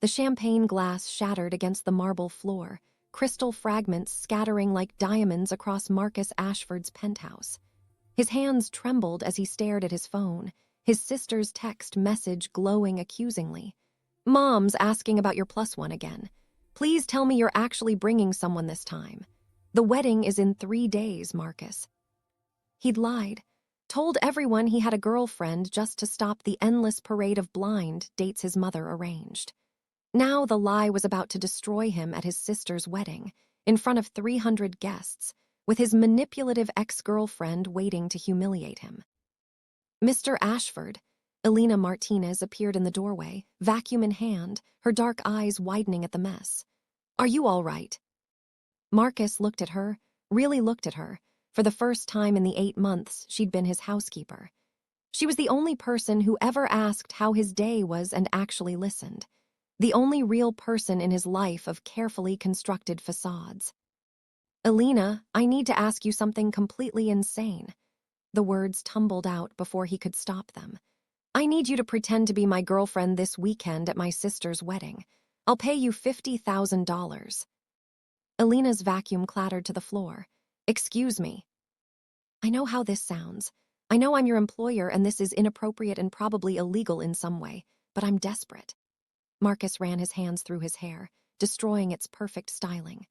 The champagne glass shattered against the marble floor, crystal fragments scattering like diamonds across Marcus Ashford's penthouse. His hands trembled as he stared at his phone, his sister's text message glowing accusingly. "Mom's asking about your plus one again. Please tell me you're actually bringing someone this time. The wedding is in 3 days, Marcus." He'd lied, told everyone he had a girlfriend just to stop the endless parade of blind dates his mother arranged. Now the lie was about to destroy him at his sister's wedding, in front of 300 guests, with his manipulative ex-girlfriend waiting to humiliate him. "Mr. Ashford," Elena Martinez appeared in the doorway, vacuum in hand, her dark eyes widening at the mess. "Are you all right?" Marcus looked at her, really looked at her. For the first time in the 8 months she'd been his housekeeper. She was the only person who ever asked how his day was and actually listened. The only real person in his life of carefully constructed facades. "Elena, I need to ask you something completely insane." The words tumbled out before he could stop them. "I need you to pretend to be my girlfriend this weekend at my sister's wedding. I'll pay you $50,000. Elena's vacuum clattered to the floor. "Excuse me." "I know how this sounds. I know I'm your employer and this is inappropriate and probably illegal in some way, but I'm desperate." Marcus ran his hands through his hair, destroying its perfect styling.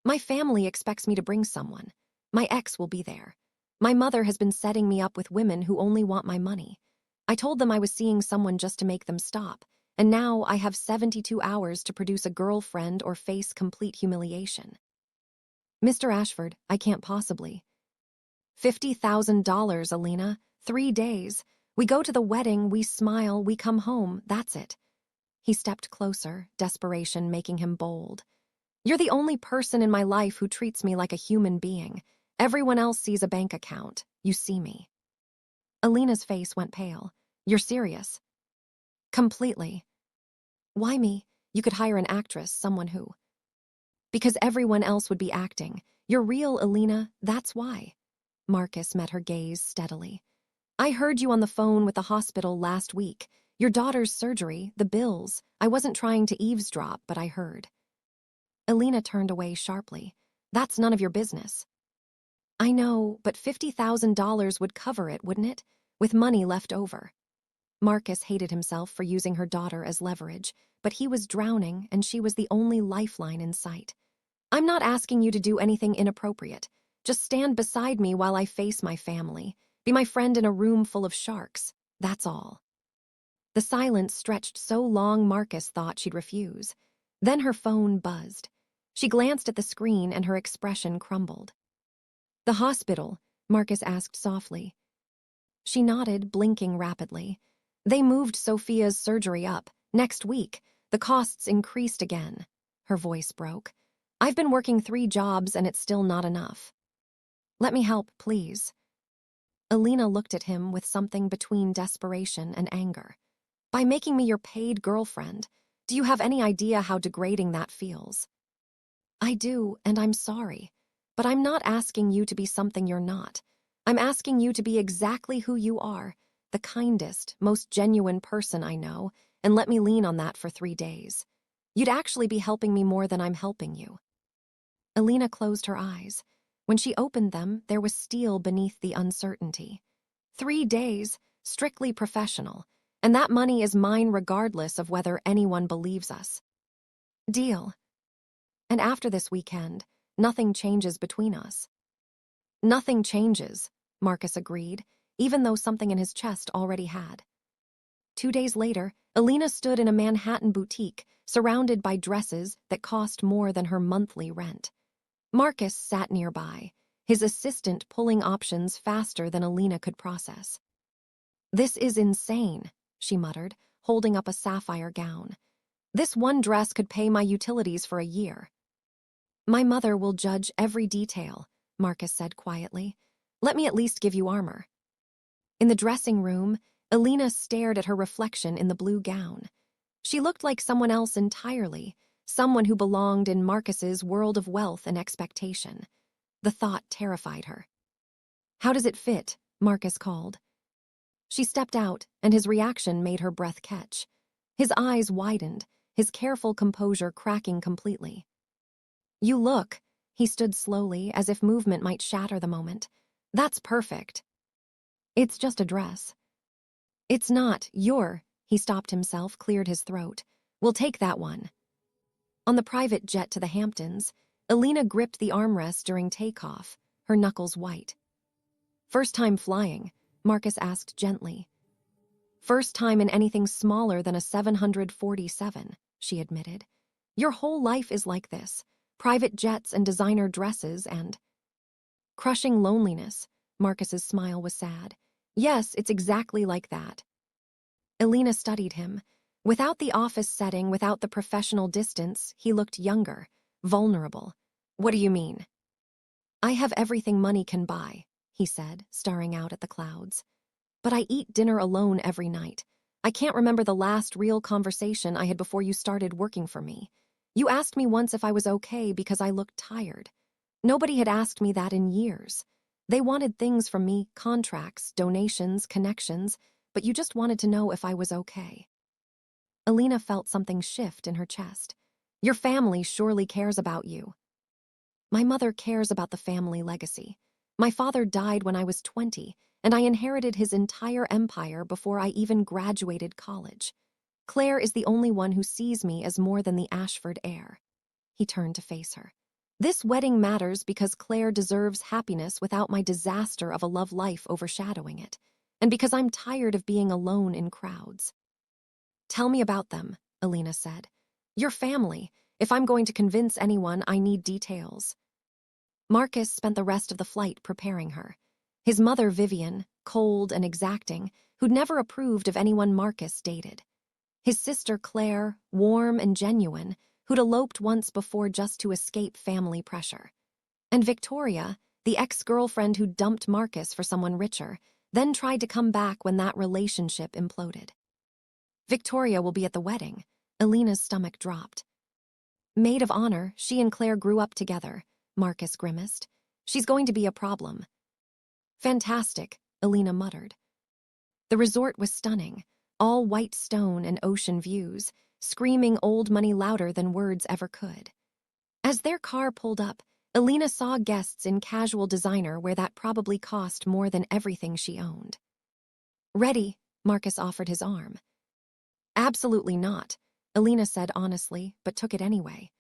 "My family expects me to bring someone. My ex will be there. My mother has been setting me up with women who only want my money. I told them I was seeing someone just to make them stop, and now I have 72 hours to produce a girlfriend or face complete humiliation." "Mr. Ashford, I can't possibly." $50,000, Elena. 3 days. We go to the wedding, we smile, we come home, that's it." He stepped closer, desperation making him bold. "You're the only person in my life who treats me like a human being. Everyone else sees a bank account. You see me." Elena's face went pale. "You're serious?" "Completely." "Why me? You could hire an actress, someone who—" "Because everyone else would be acting. You're real, Elena, that's why." Marcus met her gaze steadily. "I heard you on the phone with the hospital last week. Your daughter's surgery, the bills. I wasn't trying to eavesdrop, but I heard." Elena turned away sharply. "That's none of your business." "I know, but $50,000 would cover it, wouldn't it? With money left over." Marcus hated himself for using her daughter as leverage, but he was drowning and she was the only lifeline in sight. "I'm not asking you to do anything inappropriate. Just stand beside me while I face my family. Be my friend in a room full of sharks. That's all." The silence stretched so long Marcus thought she'd refuse. Then her phone buzzed. She glanced at the screen and her expression crumbled. "The hospital?" Marcus asked softly. She nodded, blinking rapidly. "They moved Sophia's surgery up. Next week. The costs increased again." Her voice broke. "I've been working 3 jobs and it's still not enough. Let me help, please." Elena looked at him with something between desperation and anger. "By making me your paid girlfriend, do you have any idea how degrading that feels?" "I do, and I'm sorry. But I'm not asking you to be something you're not. I'm asking you to be exactly who you are, the kindest, most genuine person I know, and let me lean on that for 3 days. You'd actually be helping me more than I'm helping you." Elena closed her eyes. When she opened them, there was steel beneath the uncertainty. 3 days, strictly professional, and that money is mine regardless of whether anyone believes us. Deal. And after this weekend, nothing changes between us. "Nothing changes," Marcus agreed, even though something in his chest already had. 2 days later, Elena stood in a Manhattan boutique, surrounded by dresses that cost more than her monthly rent. Marcus sat nearby, his assistant pulling options faster than Elena could process. "This is insane," she muttered, holding up a sapphire gown. "This one dress could pay my utilities for a year." "My mother will judge every detail," Marcus said quietly. "Let me at least give you armor." In the dressing room, Elena stared at her reflection in the blue gown. She looked like someone else entirely, someone who belonged in Marcus's world of wealth and expectation. The thought terrified her. "How does it fit?" Marcus called. She stepped out, and his reaction made her breath catch. His eyes widened, his careful composure cracking completely. "You look." He stood slowly, as if movement might shatter the moment. "That's perfect." "It's just a dress." "It's not. He stopped himself, cleared his throat. "We'll take that one." On the private jet to the Hamptons, Elena gripped the armrest during takeoff, her knuckles white. "First time flying?" Marcus asked gently. "First time in anything smaller than a 747, she admitted. "Your whole life is like this. Private jets and designer dresses and—" "Crushing loneliness." Marcus's smile was sad. "Yes, it's exactly like that." Elena studied him. Without the office setting, without the professional distance, he looked younger, vulnerable. "What do you mean?" "I have everything money can buy," he said, staring out at the clouds. "But I eat dinner alone every night. I can't remember the last real conversation I had before you started working for me. You asked me once if I was okay because I looked tired. Nobody had asked me that in years. They wanted things from me, contracts, donations, connections, but you just wanted to know if I was okay." Elena felt something shift in her chest. "Your family surely cares about you." "My mother cares about the family legacy. My father died when I was 20, and I inherited his entire empire before I even graduated college. Claire is the only one who sees me as more than the Ashford heir." He turned to face her. "This wedding matters because Claire deserves happiness without my disaster of a love life overshadowing it, and because I'm tired of being alone in crowds." "Tell me about them," Elena said. "Your family. If I'm going to convince anyone, I need details." Marcus spent the rest of the flight preparing her. His mother, Vivian, cold and exacting, who'd never approved of anyone Marcus dated. His sister, Claire, warm and genuine, who'd eloped once before just to escape family pressure. And Victoria, the ex-girlfriend who dumped Marcus for someone richer, then tried to come back when that relationship imploded. Victoria will be at the wedding. Elena's stomach dropped. "Maid of honor, she and Claire grew up together," Marcus grimaced. "She's going to be a problem." "Fantastic," Elena muttered. The resort was stunning, all white stone and ocean views, screaming old money louder than words ever could. As their car pulled up, Elena saw guests in casual designer where that probably cost more than everything she owned. "Ready?" Marcus offered his arm. "Absolutely not," Elena said honestly, but took it anyway.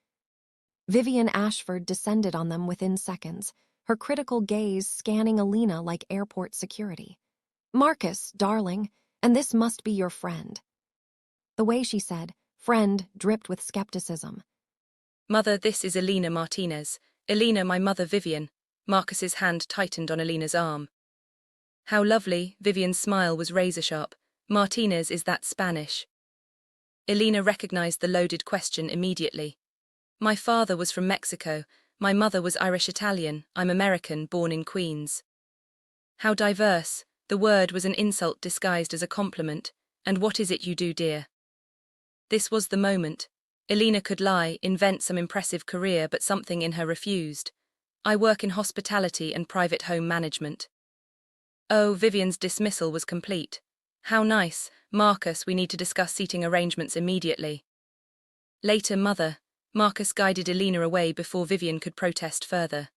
Vivian Ashford descended on them within seconds, her critical gaze scanning Elena like airport security. "Marcus, darling, and this must be your friend." The way she said "friend" dripped with skepticism. "Mother, this is Elena Martinez. Elena, my mother Vivian." Marcus's hand tightened on Elena's arm. "How lovely." Vivian's smile was razor-sharp. "Martinez, is that Spanish?" Elena recognized the loaded question immediately. "My father was from Mexico. My mother was Irish-Italian. I'm American, born in Queens." How diverse. The word was an insult disguised as a compliment. "And what is it you do, dear?" This was the moment. Elena could lie, invent some impressive career, but something in her refused. "I work in hospitality and private home management." Oh, Vivian's dismissal was complete. "How nice. Marcus, we need to discuss seating arrangements immediately." "Later, mother." Marcus guided Elena away before Vivian could protest further.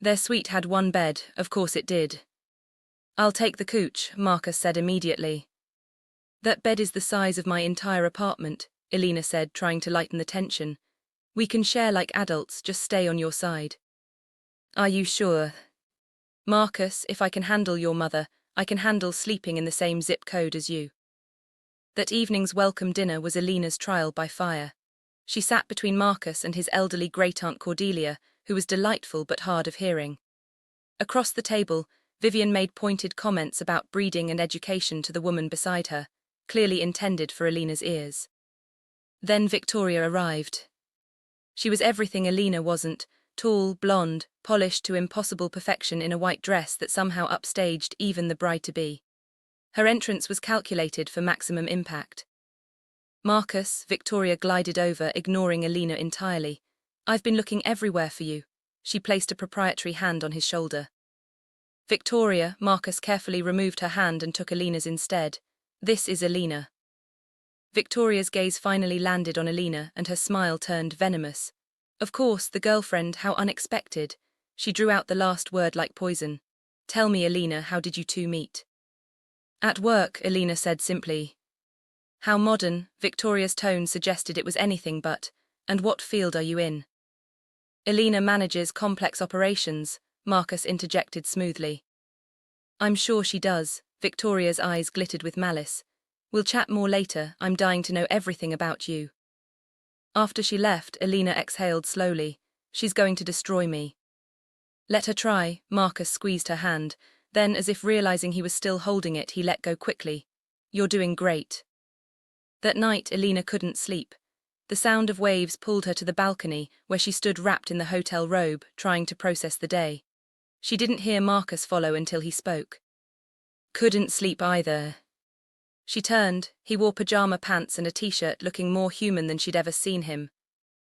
Their suite had one bed, of course it did. "I'll take the couch," Marcus said immediately. "That bed is the size of my entire apartment," Elena said, trying to lighten the tension. "We can share like adults, just stay on your side." "Are you sure?" "Marcus, if I can handle your mother, I can handle sleeping in the same zip code as you." That evening's welcome dinner was Elena's trial by fire. She sat between Marcus and his elderly great-aunt Cordelia, who was delightful but hard of hearing. Across the table, Vivian made pointed comments about breeding and education to the woman beside her, clearly intended for Elena's ears. Then Victoria arrived. She was everything Elena wasn't: tall, blonde, polished to impossible perfection in a white dress that somehow upstaged even the bride-to-be. Her entrance was calculated for maximum impact. "Marcus," Victoria glided over, ignoring Elena entirely. "I've been looking everywhere for you." She placed a proprietary hand on his shoulder. "Victoria," Marcus carefully removed her hand and took Elena's instead. "This is Elena." Victoria's gaze finally landed on Elena and her smile turned venomous. Of course, the girlfriend, how unexpected. She drew out the last word like poison. Tell me, Elena, how did you two meet? At work, Elena said simply. How modern, Victoria's tone suggested it was anything but. And what field are you in? Elena manages complex operations, Marcus interjected smoothly. I'm sure she does, Victoria's eyes glittered with malice. We'll chat more later, I'm dying to know everything about you. After she left, Elena exhaled slowly. She's going to destroy me. Let her try, Marcus squeezed her hand, then as if realizing he was still holding it, he let go quickly. You're doing great. That night, Elena couldn't sleep. The sound of waves pulled her to the balcony, where she stood wrapped in the hotel robe, trying to process the day. She didn't hear Marcus follow until he spoke. Couldn't sleep either. She turned. He wore pajama pants and a t-shirt, looking more human than she'd ever seen him.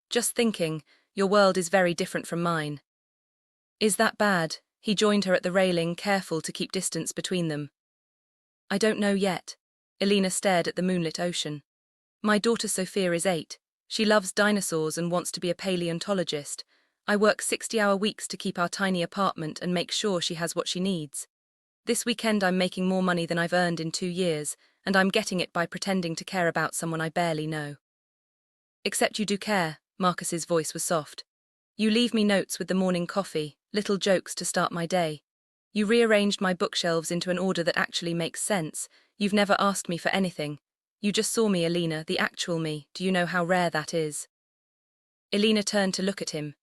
Just thinking, your world is very different from mine. Is that bad? He joined her at the railing, careful to keep distance between them. I don't know yet. Elena stared at the moonlit ocean. My daughter Sophia is 8. She loves dinosaurs and wants to be a paleontologist. I work 60-hour weeks to keep our tiny apartment and make sure she has what she needs. This weekend I'm making more money than I've earned in 2 years, and I'm getting it by pretending to care about someone I barely know. Except you do care, Marcus's voice was soft. You leave me notes with the morning coffee, little jokes to start my day. You rearranged my bookshelves into an order that actually makes sense. You've never asked me for anything. You just saw me, Elena, the actual me. Do you know how rare that is? Elena turned to look at him.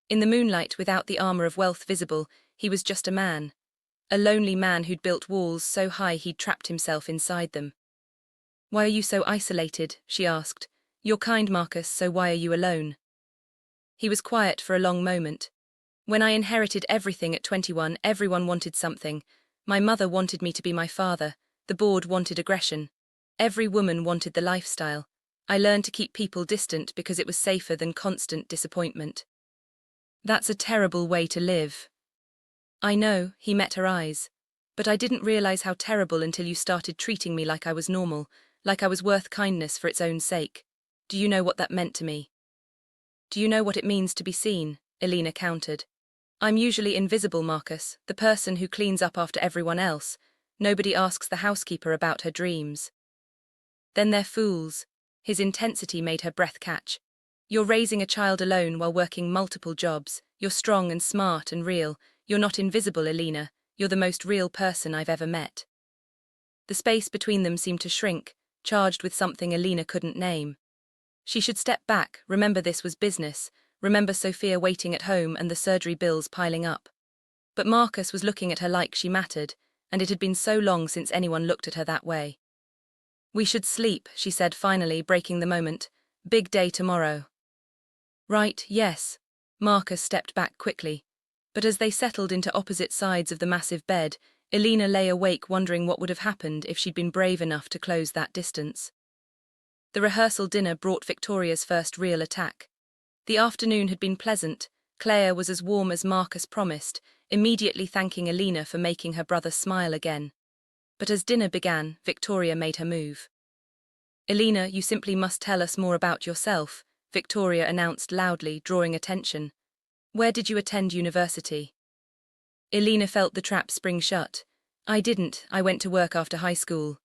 In the moonlight, without the armor of wealth visible, he was just a man. A lonely man who'd built walls so high he'd trapped himself inside them. Why are you so isolated? She asked. You're kind, Marcus, so why are you alone? He was quiet for a long moment. When I inherited everything at 21, everyone wanted something. My mother wanted me to be my father. The board wanted aggression. Every woman wanted the lifestyle. I learned to keep people distant because it was safer than constant disappointment. That's a terrible way to live. I know, he met her eyes. But I didn't realize how terrible until you started treating me like I was normal, like I was worth kindness for its own sake. Do you know what that meant to me? Do you know what it means to be seen? Elena countered. I'm usually invisible, Marcus, the person who cleans up after everyone else. Nobody asks the housekeeper about her dreams. Then they're fools. His intensity made her breath catch. You're raising a child alone while working multiple jobs. You're strong and smart and real. You're not invisible, Elena. You're the most real person I've ever met. The space between them seemed to shrink, charged with something Elena couldn't name. She should step back, remember this was business, remember Sophia waiting at home and the surgery bills piling up. But Marcus was looking at her like she mattered, and it had been so long since anyone looked at her that way. We should sleep, she said finally, breaking the moment. Big day tomorrow. Right, yes. Marcus stepped back quickly. But as they settled into opposite sides of the massive bed, Elena lay awake wondering what would have happened if she'd been brave enough to close that distance. The rehearsal dinner brought Victoria's first real attack. The afternoon had been pleasant. Claire was as warm as Marcus promised, immediately thanking Elena for making her brother smile again. But as dinner began, Victoria made her move. Elena, you simply must tell us more about yourself, Victoria announced loudly, drawing attention. Where did you attend university? Elena felt the trap spring shut. I didn't, I went to work after high school.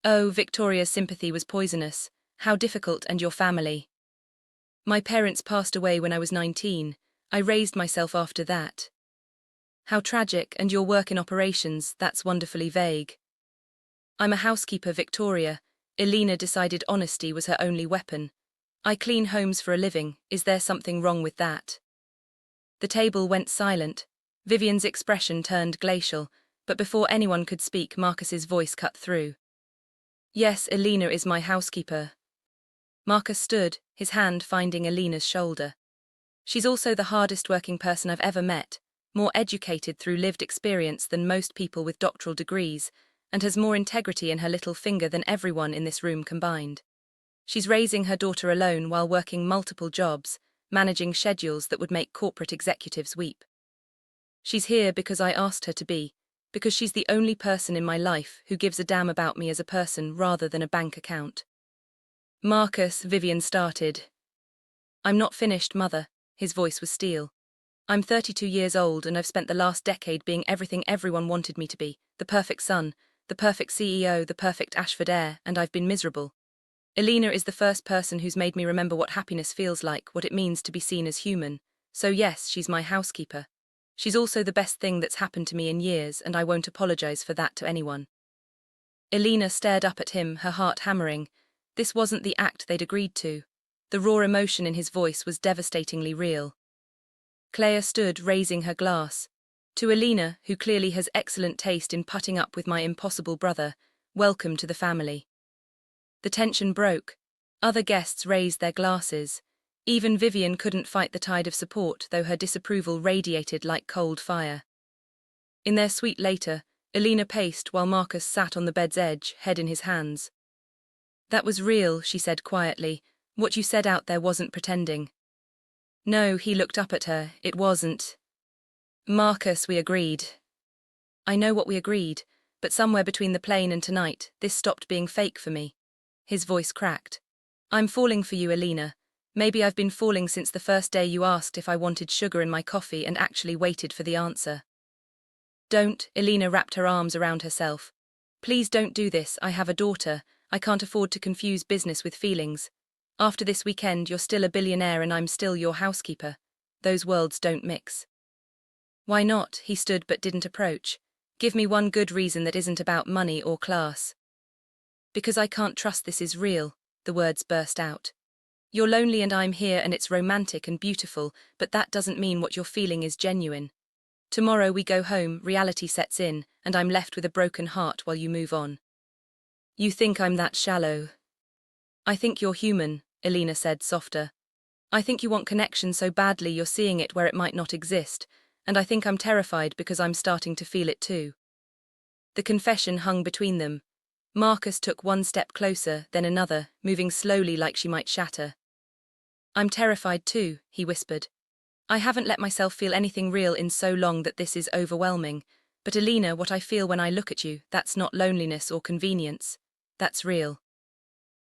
Oh, Victoria's sympathy was poisonous. How difficult, and your family? My parents passed away when I was 19. I raised myself after that. How tragic, and your work in operations, that's wonderfully vague. I'm a housekeeper, Victoria. Elena decided honesty was her only weapon. I clean homes for a living, is there something wrong with that? The table went silent. Vivian's expression turned glacial, but before anyone could speak, Marcus's voice cut through. Yes, Elena is my housekeeper. Marcus stood, his hand finding Elena's shoulder. She's also the hardest working person I've ever met, more educated through lived experience than most people with doctoral degrees, and has more integrity in her little finger than everyone in this room combined. She's raising her daughter alone while working multiple jobs, managing schedules that would make corporate executives weep. She's here because I asked her to be, because she's the only person in my life who gives a damn about me as a person rather than a bank account. Marcus, Vivian started. I'm not finished, Mother. His voice was steel. I'm 32 years old and I've spent the last decade being everything everyone wanted me to be. The perfect son, the perfect CEO, the perfect Ashford heir, and I've been miserable. Elena is the first person who's made me remember what happiness feels like, what it means to be seen as human. So yes, she's my housekeeper. She's also the best thing that's happened to me in years, and I won't apologize for that to anyone. Elena stared up at him, her heart hammering. This wasn't the act they'd agreed to. The raw emotion in his voice was devastatingly real. Clea stood, raising her glass. To Elena, who clearly has excellent taste in putting up with my impossible brother, welcome to the family. The tension broke. Other guests raised their glasses. Even Vivian couldn't fight the tide of support, though her disapproval radiated like cold fire. In their suite later, Elena paced while Marcus sat on the bed's edge, head in his hands. That was real, she said quietly. What you said out there wasn't pretending. No, he looked up at her, it wasn't. Marcus, we agreed. I know what we agreed, but somewhere between the plane and tonight, this stopped being fake for me. His voice cracked. I'm falling for you, Elena. Maybe I've been falling since the first day you asked if I wanted sugar in my coffee and actually waited for the answer. Don't, Elena wrapped her arms around herself. Please don't do this, I have a daughter, I can't afford to confuse business with feelings. After this weekend, you're still a billionaire and I'm still your housekeeper. Those worlds don't mix. Why not? He stood but didn't approach. Give me one good reason that isn't about money or class. Because I can't trust this is real, the words burst out. You're lonely and I'm here and it's romantic and beautiful, but that doesn't mean what you're feeling is genuine. Tomorrow we go home, reality sets in, and I'm left with a broken heart while you move on. You think I'm that shallow? I think you're human, Elena said, softer. I think you want connection so badly you're seeing it where it might not exist, and I think I'm terrified because I'm starting to feel it too. The confession hung between them. Marcus took one step closer, then another, moving slowly like she might shatter. I'm terrified too, he whispered. I haven't let myself feel anything real in so long that this is overwhelming. But Elena, what I feel when I look at you, that's not loneliness or convenience. That's real.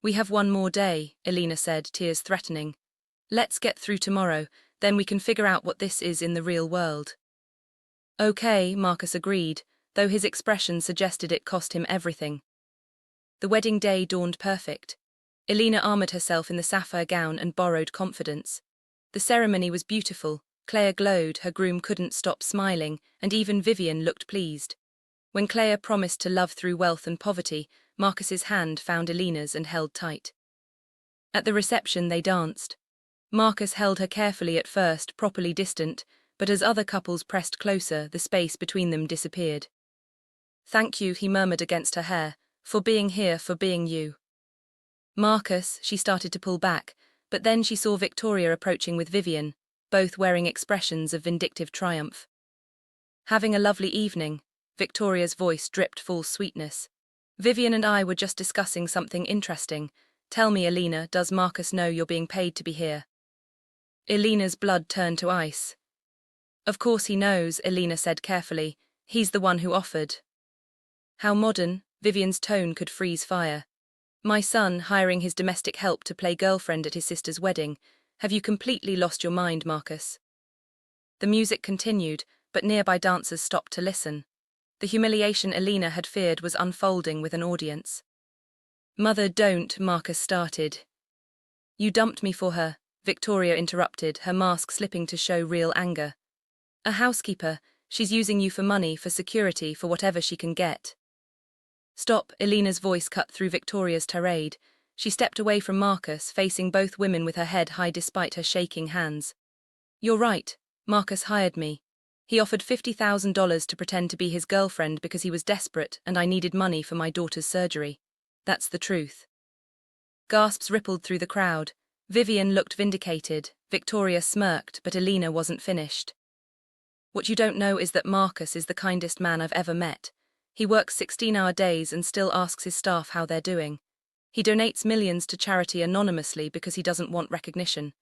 We have one more day, Elena said, tears threatening. Let's get through tomorrow, then we can figure out what this is in the real world. Okay, Marcus agreed, though his expression suggested it cost him everything. The wedding day dawned perfect. Elena armored herself in the sapphire gown and borrowed confidence. The ceremony was beautiful, Clea glowed, her groom couldn't stop smiling, and even Vivian looked pleased. When Clea promised to love through wealth and poverty, Marcus's hand found Elena's and held tight. At the reception they danced. Marcus held her carefully at first, properly distant, but as other couples pressed closer, the space between them disappeared. Thank you, he murmured against her hair, for being here, for being you. Marcus, she started to pull back, but then she saw Victoria approaching with Vivian, both wearing expressions of vindictive triumph. Having a lovely evening, Victoria's voice dripped full sweetness. Vivian and I were just discussing something interesting. Tell me, Elena, does Marcus know you're being paid to be here? Elena's blood turned to ice. Of course he knows, Elena said carefully. He's the one who offered. How modern, Vivian's tone could freeze fire. My son hiring his domestic help to play girlfriend at his sister's wedding. Have you completely lost your mind, Marcus? The music continued, but nearby dancers stopped to listen. The humiliation Elena had feared was unfolding with an audience. Mother, don't, Marcus started. You dumped me for her, Victoria interrupted, her mask slipping to show real anger. A housekeeper, she's using you for money, for security, for whatever she can get. Stop, Elena's voice cut through Victoria's tirade. She stepped away from Marcus, facing both women with her head high despite her shaking hands. You're right, Marcus hired me. He offered $50,000 to pretend to be his girlfriend because he was desperate and I needed money for my daughter's surgery. That's the truth. Gasps rippled through the crowd. Vivian looked vindicated, Victoria smirked, but Elena wasn't finished. What you don't know is that Marcus is the kindest man I've ever met. He works 16-hour days and still asks his staff how they're doing. He donates millions to charity anonymously because he doesn't want recognition.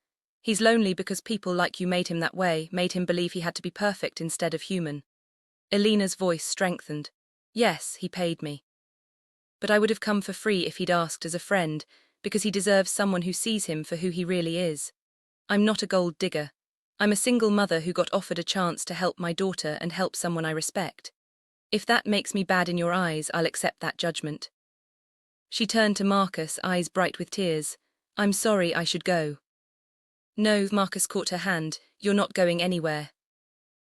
He's lonely because people like you made him that way, made him believe he had to be perfect instead of human. Elena's voice strengthened. Yes, he paid me. But I would have come for free if he'd asked as a friend, because he deserves someone who sees him for who he really is. I'm not a gold digger. I'm a single mother who got offered a chance to help my daughter and help someone I respect. If that makes me bad in your eyes, I'll accept that judgment. She turned to Marcus, eyes bright with tears. I'm sorry, I should go. No, Marcus caught her hand, you're not going anywhere.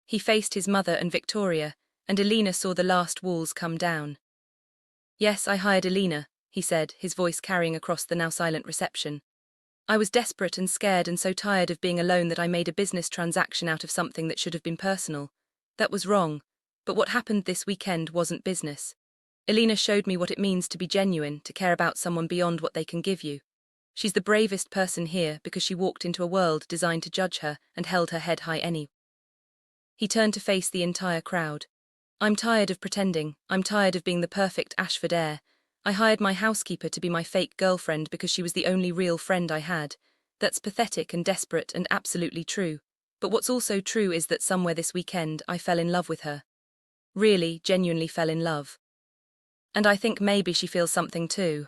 He faced his mother and Victoria, and Elena saw the last walls come down. Yes, I hired Elena, he said, his voice carrying across the now silent reception. I was desperate and scared and so tired of being alone that I made a business transaction out of something that should have been personal. That was wrong, but what happened this weekend wasn't business. Elena showed me what it means to be genuine, to care about someone beyond what they can give you. She's the bravest person here because she walked into a world designed to judge her and held her head high anyway. He turned to face the entire crowd. I'm tired of pretending. I'm tired of being the perfect Ashford heir. I hired my housekeeper to be my fake girlfriend because she was the only real friend I had. That's pathetic and desperate and absolutely true. But what's also true is that somewhere this weekend I fell in love with her. Really, genuinely fell in love. And I think maybe she feels something too.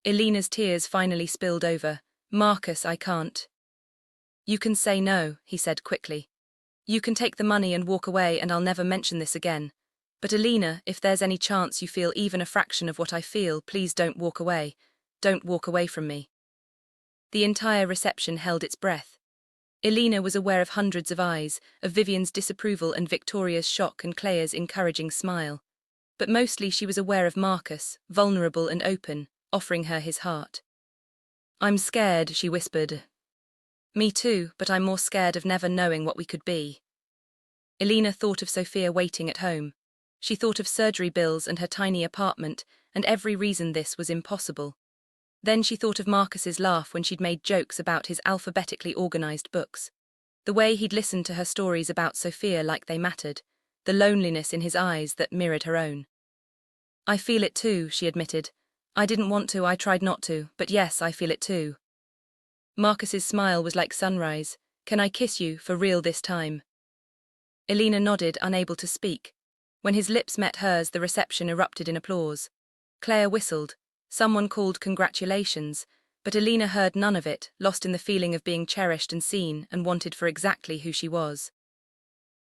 Elena's tears finally spilled over. Marcus, I can't. You can say no, he said quickly. You can take the money and walk away and I'll never mention this again. But Elena, if there's any chance you feel even a fraction of what I feel, please don't walk away. Don't walk away from me. The entire reception held its breath. Elena was aware of hundreds of eyes, of Vivian's disapproval and Victoria's shock and Claire's encouraging smile. But mostly she was aware of Marcus, vulnerable and open, offering her his heart. I'm scared, she whispered. Me too, but I'm more scared of never knowing what we could be. Elena thought of Sophia waiting at home. She thought of surgery bills and her tiny apartment, and every reason this was impossible. Then she thought of Marcus's laugh when she'd made jokes about his alphabetically organized books. The way he'd listened to her stories about Sophia like they mattered, the loneliness in his eyes that mirrored her own. I feel it too, she admitted. I didn't want to, I tried not to, but yes, I feel it too. Marcus's smile was like sunrise. Can I kiss you, for real this time? Elena nodded, unable to speak. When his lips met hers, the reception erupted in applause. Claire whistled. Someone called congratulations, but Elena heard none of it, lost in the feeling of being cherished and seen and wanted for exactly who she was.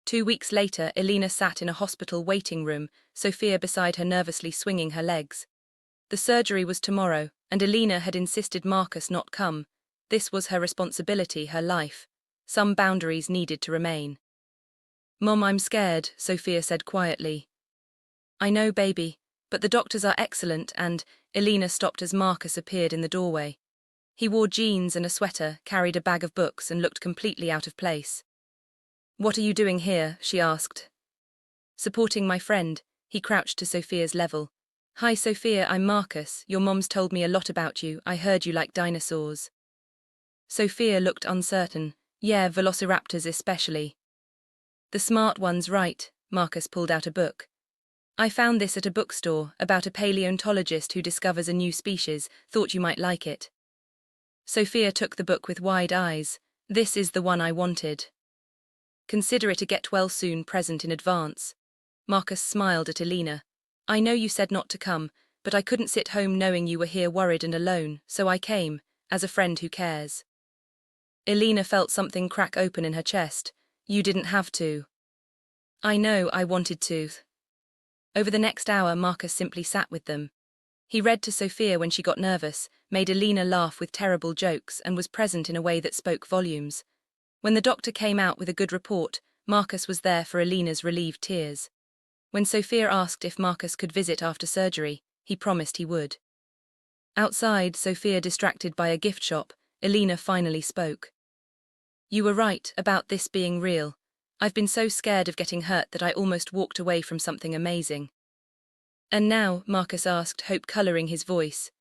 2 weeks later, Elena sat in a hospital waiting room, Sophia beside her nervously swinging her legs. The surgery was tomorrow, and Elena had insisted Marcus not come. This was her responsibility, her life. Some boundaries needed to remain. Mom, I'm scared, Sophia said quietly. I know, baby, but the doctors are excellent and… Elena stopped as Marcus appeared in the doorway. He wore jeans and a sweater, carried a bag of books and looked completely out of place. What are you doing here? She asked. Supporting my friend, he crouched to Sophia's level. Hi Sophia, I'm Marcus. Your mom's told me a lot about you. I heard you like dinosaurs. Sophia looked uncertain. Yeah, velociraptors especially. The smart ones, right? Marcus pulled out a book. I found this at a bookstore, about a paleontologist who discovers a new species. Thought you might like it. Sophia took the book with wide eyes. This is the one I wanted. Consider it a get well soon present in advance. Marcus smiled at Elena. I know you said not to come, but I couldn't sit home knowing you were here worried and alone, so I came, as a friend who cares. Elena felt something crack open in her chest. You didn't have to. I know, I wanted to. Over the next hour, Marcus simply sat with them. He read to Sophia when she got nervous, made Elena laugh with terrible jokes, and was present in a way that spoke volumes. When the doctor came out with a good report, Marcus was there for Elena's relieved tears. When Sophia asked if Marcus could visit after surgery, he promised he would. Outside, Sophia distracted by a gift shop, Elena finally spoke. You were right about this being real. I've been so scared of getting hurt that I almost walked away from something amazing. And now, Marcus asked, hope coloring his voice.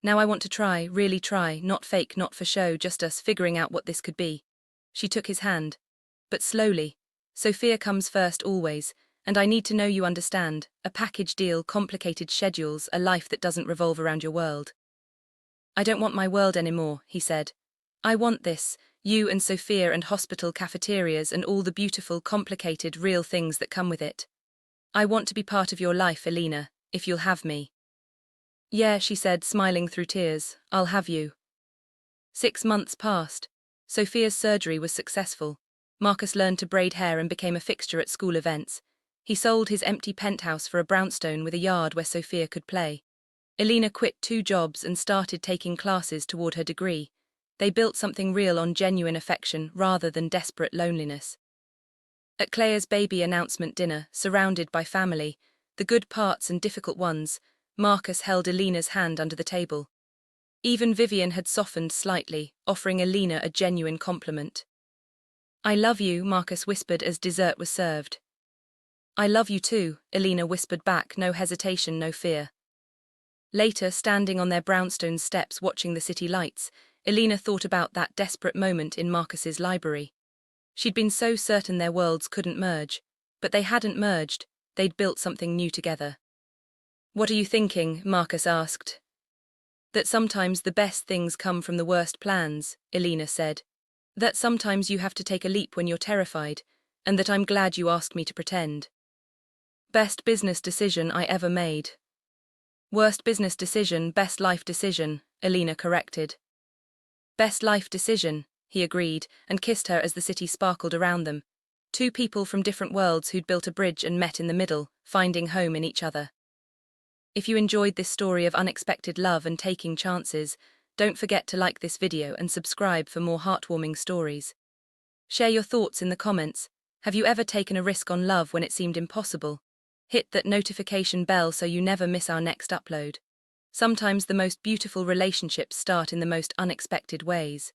Now I want to try, really try, not fake, not for show, just us figuring out what this could be. She took his hand. But slowly. Sophia comes first always, and I need to know you understand. A package deal, complicated schedules, a life that doesn't revolve around your world. I don't want my world anymore, he said. I want this. You and Sophia and hospital cafeterias and all the beautiful, complicated, real things that come with it. I want to be part of your life, Elena, if you'll have me. Yeah, she said, smiling through tears. I'll have you. 6 months passed. Sophia's surgery was successful. Marcus learned to braid hair and became a fixture at school events. He sold his empty penthouse for a brownstone with a yard where Sophia could play. Elena quit 2 jobs and started taking classes toward her degree. They built something real on genuine affection rather than desperate loneliness. At Claire's baby announcement dinner, surrounded by family, the good parts and difficult ones, Marcus held Elena's hand under the table. Even Vivian had softened slightly, offering Elena a genuine compliment. I love you, Marcus whispered as dessert was served. I love you too, Elena whispered back, no hesitation, no fear. Later, standing on their brownstone steps watching the city lights, Elena thought about that desperate moment in Marcus's library. She'd been so certain their worlds couldn't merge, but they hadn't merged, they'd built something new together. What are you thinking? Marcus asked. That sometimes the best things come from the worst plans, Elena said. That sometimes you have to take a leap when you're terrified, and that I'm glad you asked me to pretend. Best business decision I ever made. Worst business decision, best life decision, Elena corrected. Best life decision, he agreed, and kissed her as the city sparkled around them. 2 people from different worlds who'd built a bridge and met in the middle, finding home in each other. If you enjoyed this story of unexpected love and taking chances, don't forget to like this video and subscribe for more heartwarming stories. Share your thoughts in the comments. Have you ever taken a risk on love when it seemed impossible? Hit that notification bell so you never miss our next upload. Sometimes the most beautiful relationships start in the most unexpected ways.